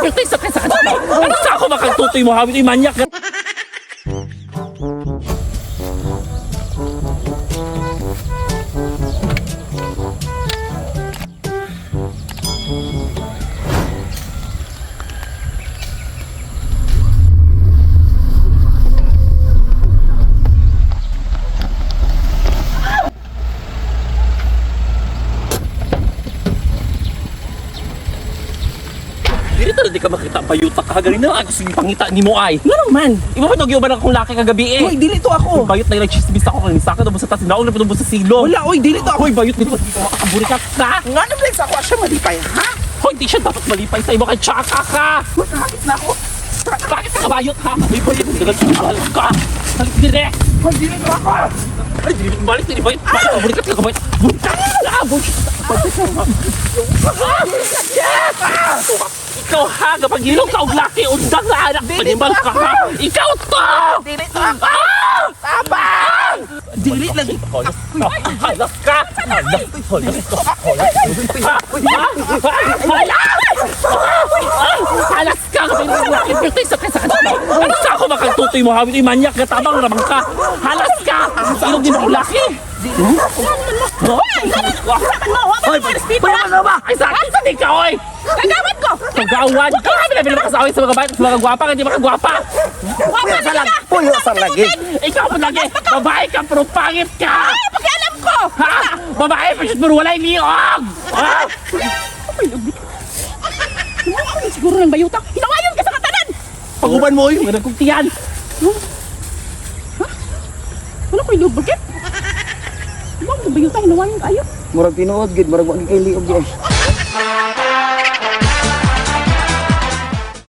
Pertay sa kasakit. Ano sa ako makagtutoy mo hawit yung manyak? Dili talaga di ka makita bayuta ka galing na ako sige pangita ni mo ay. Ngano man? Iba pa nagyo ba akong laki kagabi eh. Hoy, dili to ako. Bayot na nagchismis ako kanina sa akin sa taas naon na sa silo. Wala, oy, dili to ako. Hoy bayot dito dito makakaburikat ka. Nga naman sa ako siya malipay, ha? Hoy di siya dapat malipay sa imo kay tsaka ka. Masakit na ako. Bakit ka bayot ha? May bayot dagat ka. Balik direct. Hoy, dili to ako. Ay di balik dili bayot. Makakaburikat ka bayot. Burikat. Ikaw ha, kapag ilong ka og laki, undang na anak, panibal ka ha! Ikaw to! Dili to ako. Tabang! Dili lagi. Halas ka! Halas ka! Kapag ilong laki, pertay sa kasakit. Ano sa ako makagtutoy mo hawit yung manyak na tabang ramang ka? Halas ka! Ilong din ako laki! Hoy! Payaman ba? Ay sa akin sa di ka, oy! Kagawad ko! Kagawad! Kaya kami na makasaway sa mga babae at mga gwapa, hindi makagwapa! Wapa na ka! Puyo sa lagi. Ikaw pa lagi! Babae ka pero pangit ka! Ay, pakialam ko! Ha? Babae pa siya pero wala'y liog! Ha? Ano siguro ng bayuta? Hinawayon ka sa katanan! Paguban mo yun! Mga nagkuktiyan! Wala ko yung bakit? Ano ang bayuta? Hinawayon kayo? Murag tinuod gid, murag wagi kay liog di ay.